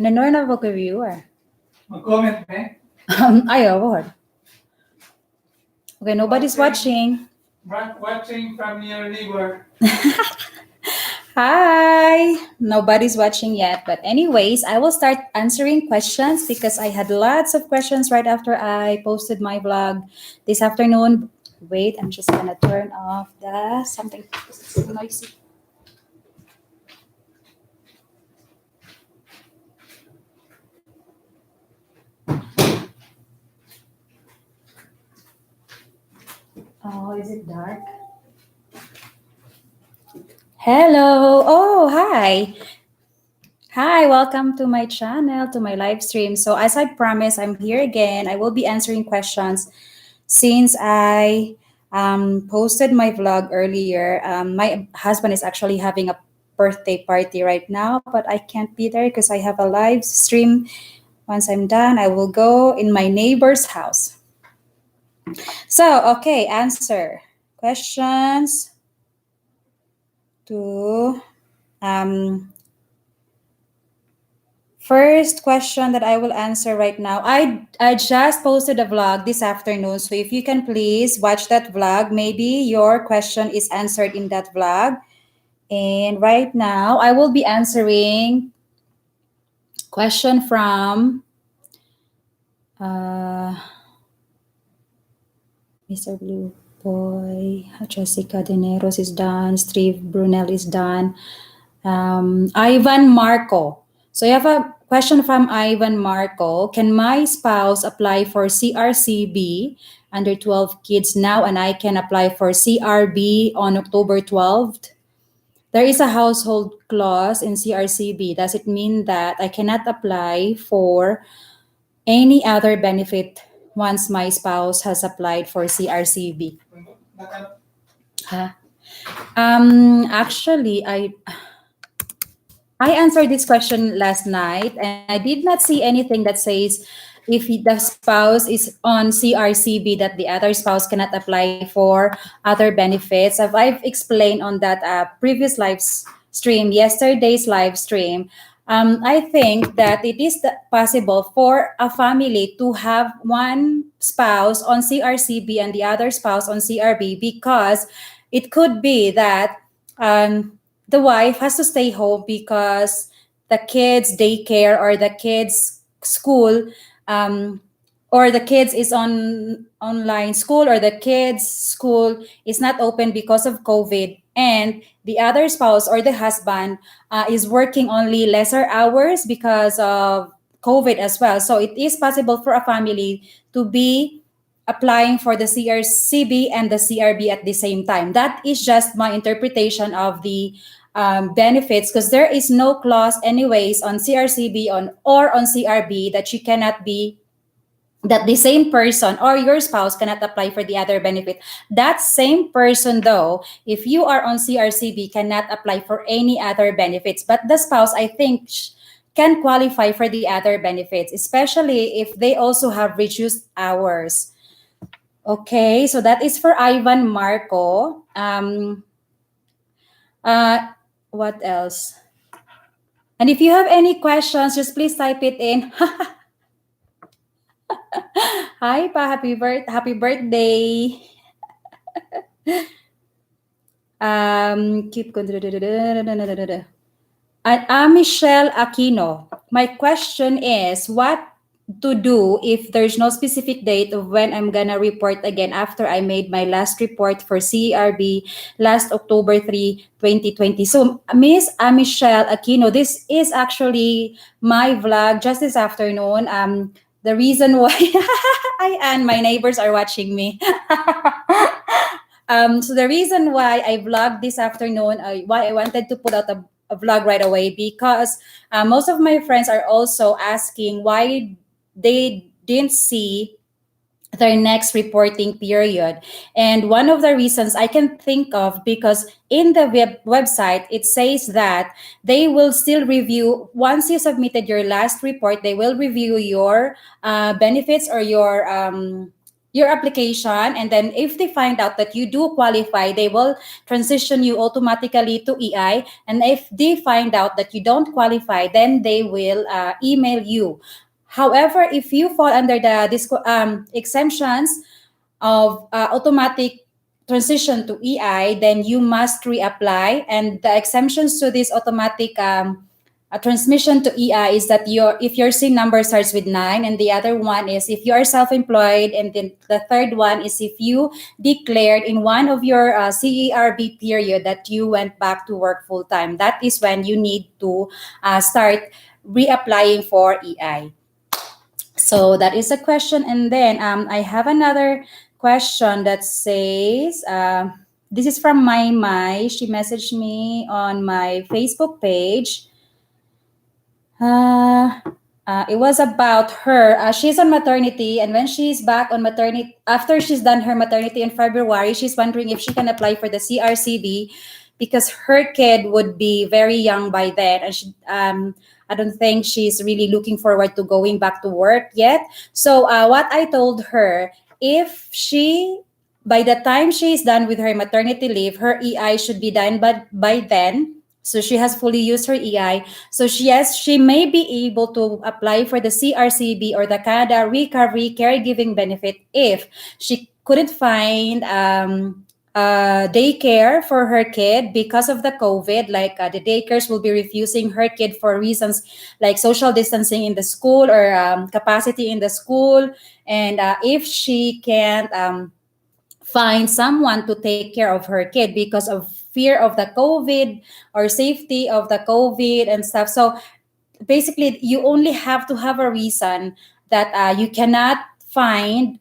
Ano na po ka viewer? Mag-comment ba? Ayaw, what? Okay, nobody's watching. Watching from your neighbor. Hi! Nobody's watching yet. But anyways, I will start answering questions because I had lots of questions right after I posted my vlog this afternoon. Wait, I'm just gonna turn off the something noisy. Oh, is it dark? Hello. Oh, hi. Hi, welcome to my channel, to my live stream. So as I promised, I'm here again. I will be answering questions since I posted my vlog earlier. My husband is actually having a birthday party right now, but I can't be there because I have a live stream. Once I'm done, I will go in my neighbor's house. So, okay, answer questions to first question that I will answer right now. I just posted a vlog this afternoon. So if you can please watch that vlog, maybe your question is answered in that vlog. And right now, I will be answering question from Mr. Blue Boy, Jessica Dineros is done, Steve Brunel is done, Ivan Marco. So you have a question from Ivan Marco. Can my spouse apply for CRCB under 12 kids now and I can apply for CRB on October 12th? There is a household clause in CRCB. Does it mean that I cannot apply for any other benefit once my spouse has applied for CRCB? Huh? Actually, I answered this question last night and I did not see anything that says if the spouse is on CRCB that the other spouse cannot apply for other benefits. I've explained on that previous live stream, yesterday's live stream. I think that it is possible for a family to have one spouse on CRCB and the other spouse on CRB because it could be that the wife has to stay home because the kids daycare or the kids school or the kids is on online school or the kids school is not open because of COVID, and the other spouse or the husband is working only lesser hours because of COVID as well. So it is possible for a family to be applying for the CRCB and the CRB at the same time. That is just my interpretation of the benefits because there is no clause anyways on CRCB or on CRB that you cannot be that the same person or your spouse cannot apply for the other benefit. That same person, though, if you are on CRCB, cannot apply for any other benefits. But the spouse, I think, can qualify for the other benefits, especially if they also have reduced hours. Okay, so that is for Ivan Marco. What else? And if you have any questions, just please type it in. Hi pa, happy birthday. Keep going. Amichelle Aquino. My question is, what to do if there's no specific date of when I'm gonna report again after I made my last report for CRB last October 3, 2020. So Miss Amichelle Aquino, this is actually my vlog just this afternoon. The reason why and my neighbors are watching me. So the reason why I vlogged this afternoon, why I wanted to put out a vlog right away, because most of my friends are also asking why they didn't see their next reporting period. And one of the reasons I can think of, because in the website, it says that they will still review, once you submitted your last report, they will review your benefits or your your application, and then if they find out that you do qualify, they will transition you automatically to EI. And if they find out that you don't qualify, then they will email you. However, if you fall under the exemptions of automatic transition to EI, then you must reapply. And the exemptions to this automatic transmission to EI is that if your SIN number starts with 9, and the other one is if you are self-employed, and then the third one is if you declared in one of your CERB period that you went back to work full time. That is when you need to start reapplying for EI. So that is a question. And then I have another question that says, this is from Mai. She messaged me on my Facebook page. It was about her. She's on maternity, and when she's back on maternity, after she's done her maternity in February, she's wondering if she can apply for the CRCB because her kid would be very young by then, and I don't think she's really looking forward to going back to work yet. So what I told her, if she by the time she is done with her maternity leave, her EI should be done by then. So she has fully used her EI. So she may be able to apply for the CRCB or the Canada Recovery Caregiving Benefit if she couldn't find daycare for her kid because of the COVID. Like the daycares will be refusing her kid for reasons like social distancing in the school or capacity in the school. And if she can't find someone to take care of her kid because of fear of the COVID or safety of the COVID and stuff. So basically, you only have to have a reason that you cannot find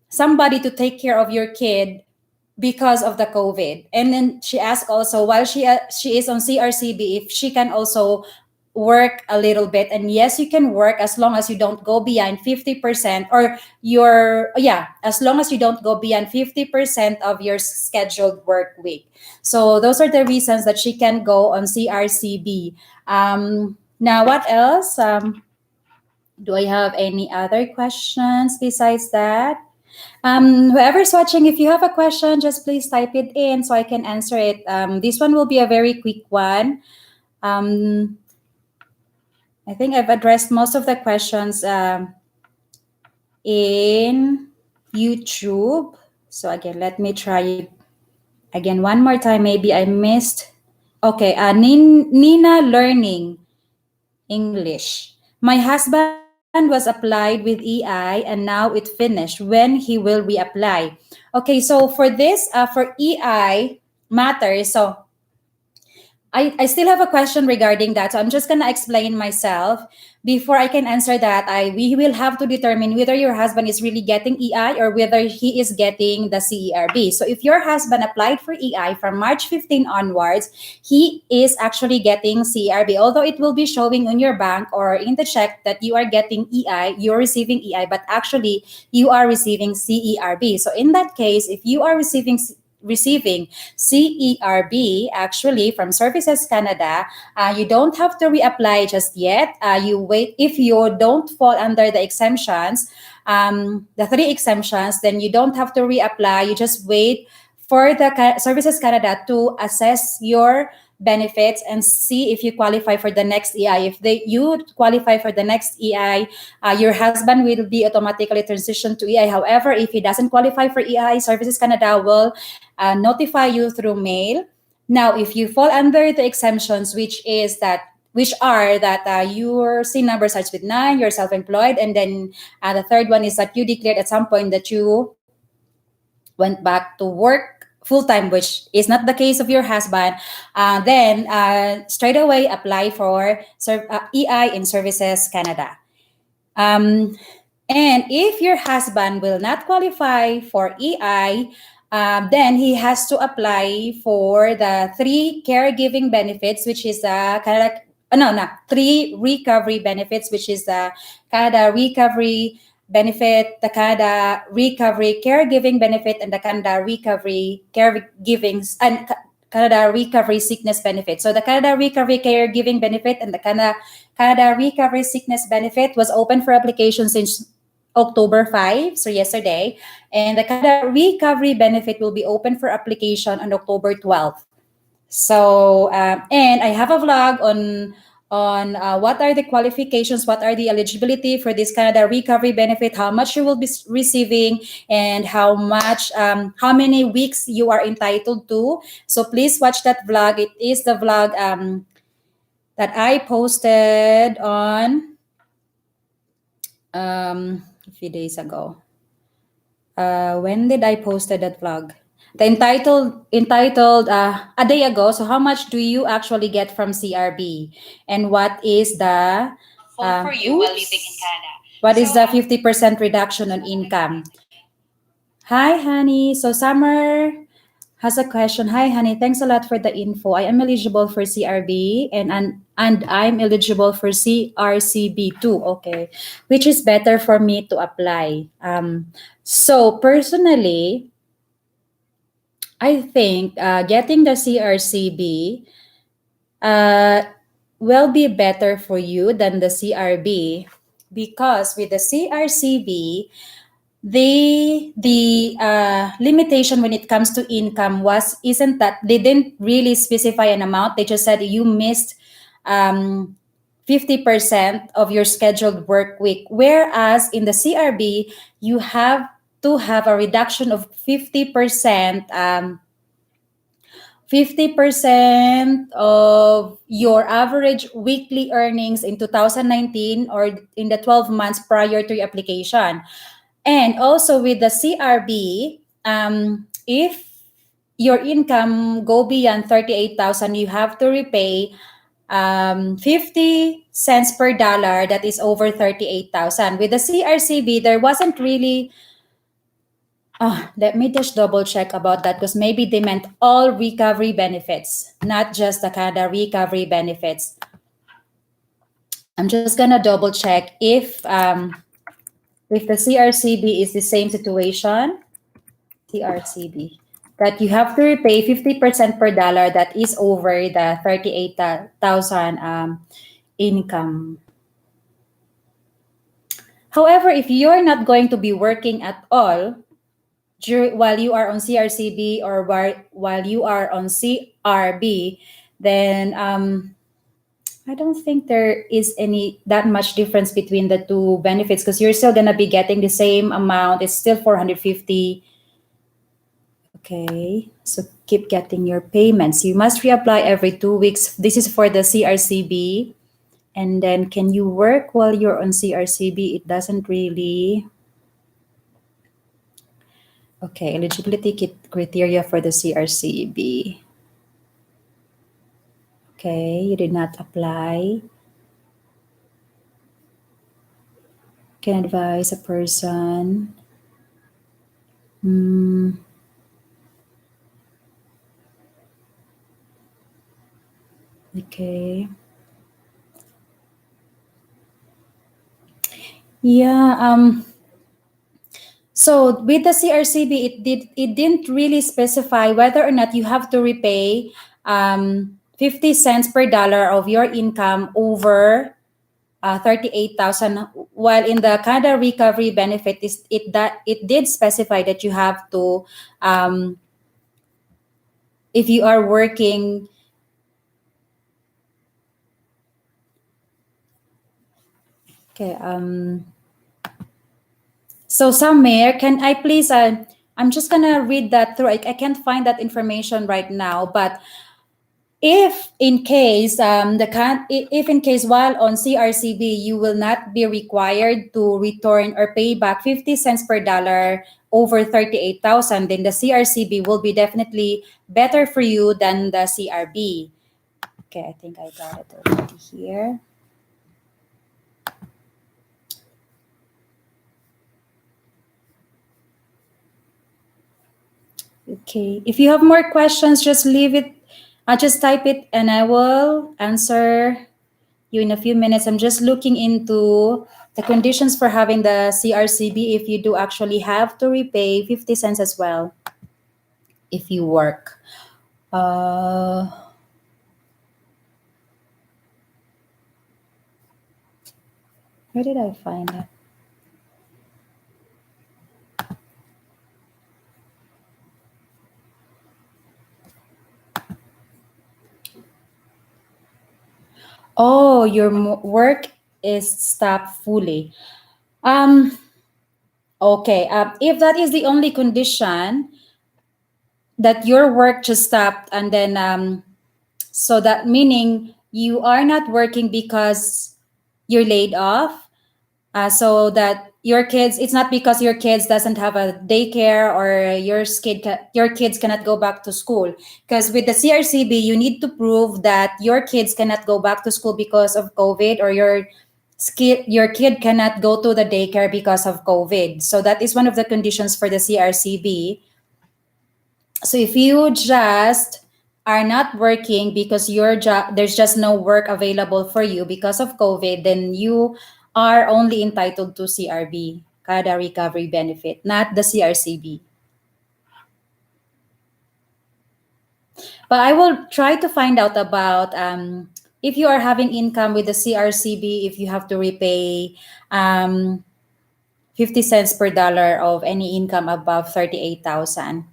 somebody to take care of your kid because of the COVID. And then she asked also, while she is on CRCB, if she can also work a little bit. And yes, you can work as long as you don't go beyond 50% or as long as you don't go beyond 50% of your scheduled work week. So those are the reasons that she can go on CRCB. Now, what else? Do I have any other questions besides that? Whoever's watching, if you have a question, just please type it in so I can answer it. This one will be a very quick one. I think I've addressed most of the questions in YouTube. So again, let me try it again one more time. Maybe I missed. Okay, Nina Learning English. My husband was applied with EI and now it finished. When he will reapply? Okay, so for this, for EI matters. So I still have a question regarding that. So I'm just gonna explain myself. Before I can answer that, we will have to determine whether your husband is really getting EI or whether he is getting the CERB. So if your husband applied for EI from March 15 onwards, he is actually getting CERB. Although it will be showing on your bank or in the check that you are getting EI, you're receiving EI, but actually you are receiving CERB. So in that case, if you are receiving CERB actually from Services Canada, you don't have to reapply just yet. You wait. If you don't fall under the exemptions, the 3 exemptions, then you don't have to reapply. You just wait for the Services Canada to assess your benefits and see if you qualify for the next EI. If you qualify for the next EI, your husband will be automatically transitioned to EI. However, if he doesn't qualify for EI, Services Canada will notify you through mail. Now, if you fall under the exemptions, which are that your SIN number starts with 9, you're self-employed, and then the third one is that you declared at some point that you went back to work full-time, which is not the case of your husband, then straight away apply for EI in Services Canada. And if your husband will not qualify for EI, then he has to apply for the 3 caregiving benefits, which is the Canada. 3 recovery benefits, which is the Canada Recovery Benefit, the Canada Recovery Caregiving Benefit, and the Canada Recovery Caregiving and Canada Recovery Sickness Benefit. So the Canada Recovery Caregiving Benefit and the Canada Recovery Sickness Benefit was open for application since October 5, so yesterday, and the Canada Recovery Benefit will be open for application on October 12th. So, and I have a vlog on what are the qualifications, what are the eligibility for this Canada Recovery Benefit, how much you will be receiving, and how many weeks you are entitled to. So please watch that vlog. It is the vlog that I posted on a few days ago. When did I posted that vlog? The entitled a day ago. So how much do you actually get from CRB, and what is the for you while living in Canada? What is the 50% reduction on income? Hi, honey. So Summer has a question. Hi, honey. Thanks a lot for the info. I am eligible for CRB and I'm eligible for CRCB too. Okay, which is better for me to apply? So personally, I think getting the CRCB uh, will be better for you than the CRB, because with the CRCB, the limitation when it comes to income was isn't that they didn't really specify an amount. They just said you missed 50% of your scheduled work week, whereas in the CRB you have to have a reduction of 50% of your average weekly earnings in 2019 or in the 12 months prior to your application. And also with the CRB, if your income go beyond 38,000, you have to repay 50 cents per dollar that is over 38,000. With the CRCB, there wasn't really let me just double check about that, because maybe they meant all recovery benefits, not just the Canada recovery benefits. I'm just gonna double check if the CRCB is the same situation. CRCB, that you have to repay 50% per dollar that is over the 38,000 income. However, if you're not going to be working at all while you are on CRCB or while you are on CRB, then I don't think there is any that much difference between the two benefits, because you're still gonna be getting the same amount. It's still 450. Okay, so keep getting your payments. You must reapply every 2 weeks. This is for the CRCB. And then can you work while you're on CRCB? It doesn't really. Okay, eligibility criteria for the CRCB. Okay, you did not apply. Can advise a person. Okay. Yeah. So with the CRCB, it didn't really specify whether or not you have to repay 50 cents per dollar of your income over 38,000. While in the Canada Recovery Benefit, it did specify that you have to, if you are working. Okay. So Samir, can I please? I'm just gonna read that through. I can't find that information right now, but if in case if in case while on CRCB you will not be required to return or pay back 50 cents per dollar over 38,000, then the CRCB will be definitely better for you than the CRB. Okay, I think I got it already here. Okay, if you have more questions, just leave it. Just type it and I will answer you in a few minutes. I'm just looking into the conditions for having the CRCB if you do actually have to repay 50 cents as well if you work. Where did I find that? Oh, your work is stopped fully. Um, okay. If that is the only condition that your work just stopped, and then so that meaning you are not working because you're laid off, so that your kids, it's not because your kids doesn't have a daycare, or your kids cannot go back to school, because with the CRCB you need to prove that your kids cannot go back to school because of COVID, or your kid cannot go to the daycare because of COVID. So that is one of the conditions for the CRCB. So if you just are not working because your job, there's just no work available for you because of COVID, then you are only entitled to CRB, Kada Recovery Benefit, not the CRCB. But I will try to find out about if you are having income with the CRCB, if you have to repay 50 cents per dollar of any income above 38,000.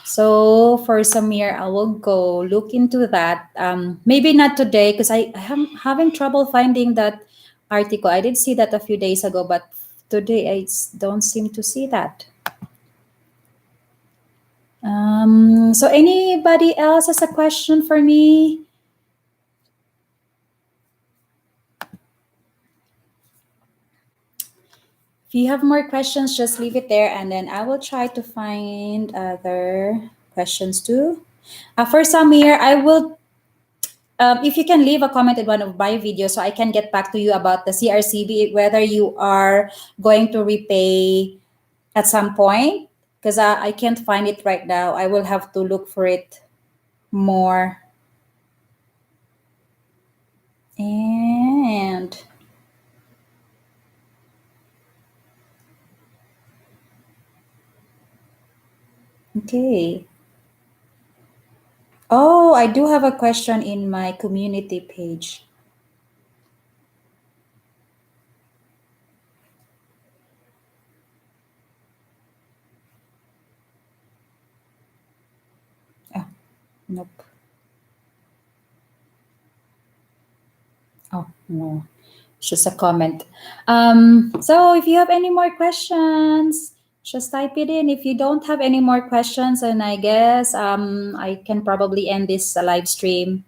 So for Samir, I will go look into that. Maybe not today because I'm having trouble finding that article. I did see that a few days ago, but today don't seem to see that. So anybody else has a question for me? If you have more questions, just leave it there, and then I will try to find other questions too. For Samir, I will if you can leave a comment in one of my videos so I can get back to you about the CRCB, whether you are going to repay at some point, because I can't find it right now. I will have to look for it more. And okay. Oh, I do have a question in my community page. Oh, nope. Oh, no. It's just a comment. So if you have any more questions, just type it in. If you don't have any more questions, and I guess I can probably end this live stream.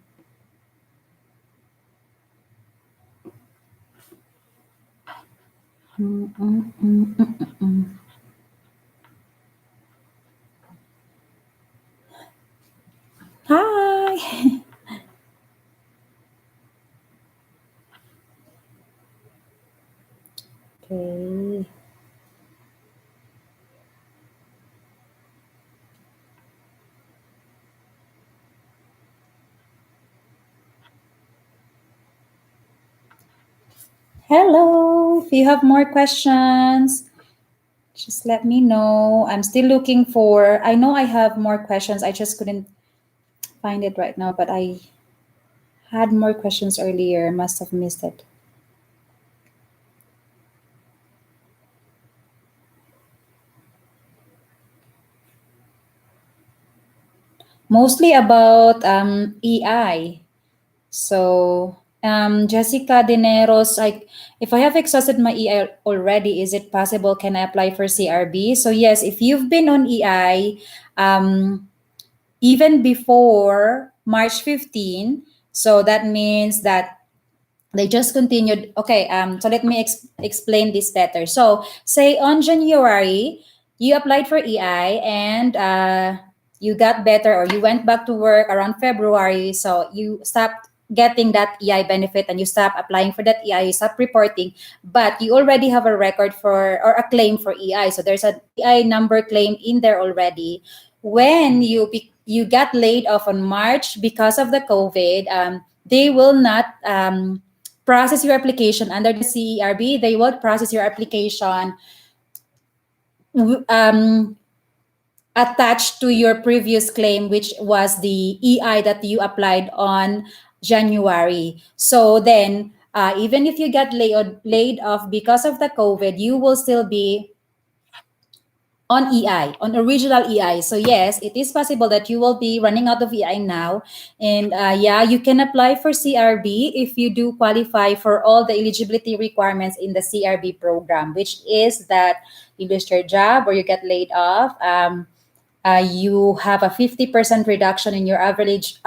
Mm, mm, mm, mm, mm, mm. Hi. Okay. Hello. If you have more questions, just let me know. I'm still looking for, I know I have more questions. I just couldn't find it right now, but I had more questions earlier. Must have missed it. Mostly about EI. So, Jessica Dineros, like, if I have exhausted my EI already, is it possible? Can I apply for CRB? So, yes, if you've been on EI, even before March 15, so that means that they just continued. Okay, so let me explain this better. So, say on January, you applied for EI, and you got better, or you went back to work around February. So you stopped getting that EI benefit, and you stopped applying for that EI, you stopped reporting, but you already have a record for, or a claim for EI. So there's an EI number claim in there already. When you got laid off on March because of the COVID, they will not process your application under the CERB. They will process your application um, attached to your previous claim, which was the EI that you applied on January. So then, even if you get laid off because of the COVID, you will still be on EI, on original EI. So yes, it is possible that you will be running out of EI now, and yeah, you can apply for CRB if you do qualify for all the eligibility requirements in the CRB program, which is that you lose your job or you get laid off. You have a 50% reduction in your average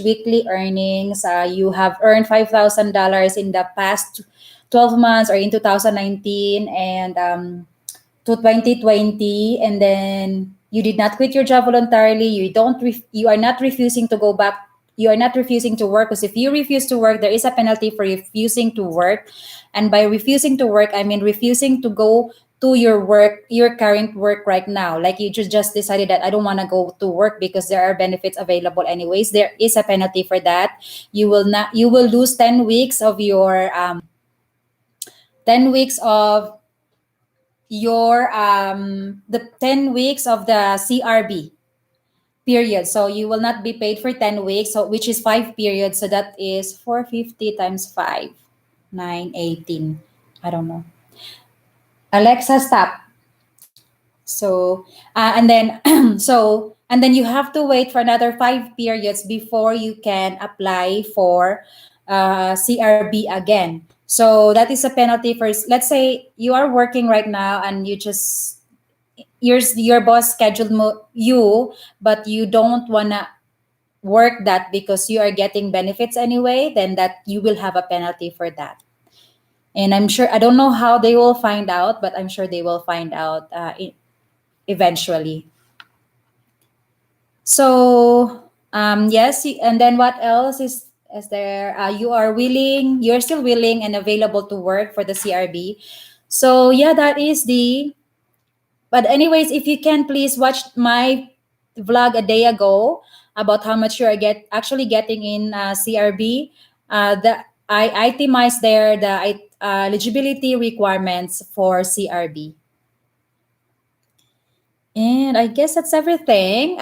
weekly earnings. You have earned $5,000 in the past 12 months or in 2019, and to 2020, and then you did not quit your job voluntarily. You are not refusing to go back. You are not refusing to work, because if you refuse to work, there is a penalty for refusing to work. And by refusing to work, I mean refusing to go to your work, your current work right now. Like you just decided that I don't want to go to work because there are benefits available anyways. There is a penalty for that. You will lose 10 weeks of your 10 weeks of the 10 weeks of the CRB period. So you will not be paid for 10 weeks, so which is 5 periods. So that is 450 times 5, 918. I don't know. Alexa, stop. So and then and then you have to wait for another 5 periods before you can apply for CRB again. So that is a penalty for, let's say you are working right now and your boss scheduled you, but you don't wanna work that because you are getting benefits anyway, then that you will have a penalty for that. And I'm sure, I don't know how they will find out, but I'm sure they will find out eventually. So yes, and then what else is there? You're still willing and available to work for the CRB. So yeah, that is the. But anyways, if you can please watch my vlog a day ago about how much you are actually getting in CRB. I itemized there the eligibility requirements for CRB. And I guess that's everything.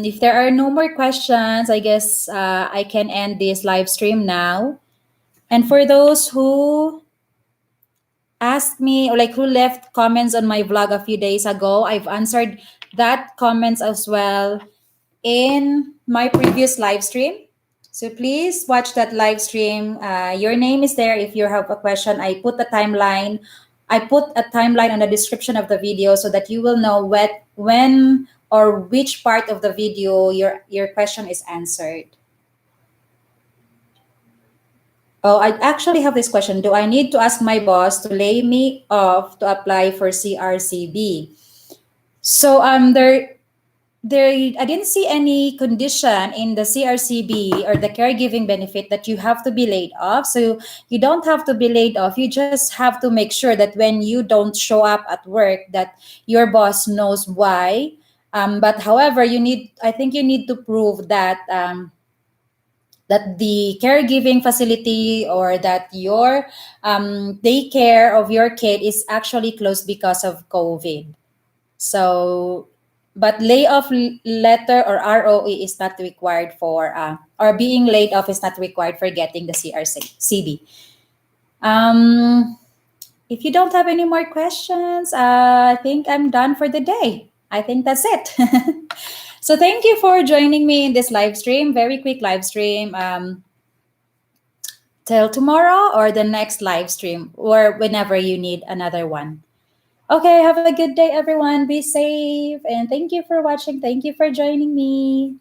If there are no more questions, I guess I can end this live stream now. And for those who asked me, or like who left comments on my vlog a few days ago, I've answered that comments as well in my previous live stream. So please watch that live stream. Your name is there if you have a question. I put a timeline on the description of the video so that you will know when or which part of the video your question is answered. Oh, I actually have this question. Do I need to ask my boss to lay me off to apply for CRCB? So there I didn't see any condition in the CRCB or the caregiving benefit that you have to be laid off. So you don't have to be laid off. You just have to make sure that when you don't show up at work, that your boss knows why. But however, I think you need to prove that that the caregiving facility or that your daycare of your kid is actually closed because of COVID. So, but layoff letter or ROE is not required or being laid off is not required for getting the CRCB. Um, if you don't have any more questions, I think I'm done for the day. I think that's it. So thank you for joining me in this live stream, very quick live stream. Till tomorrow or the next live stream or whenever you need another one. Okay, have a good day, everyone. Be safe. And thank you for watching. Thank you for joining me.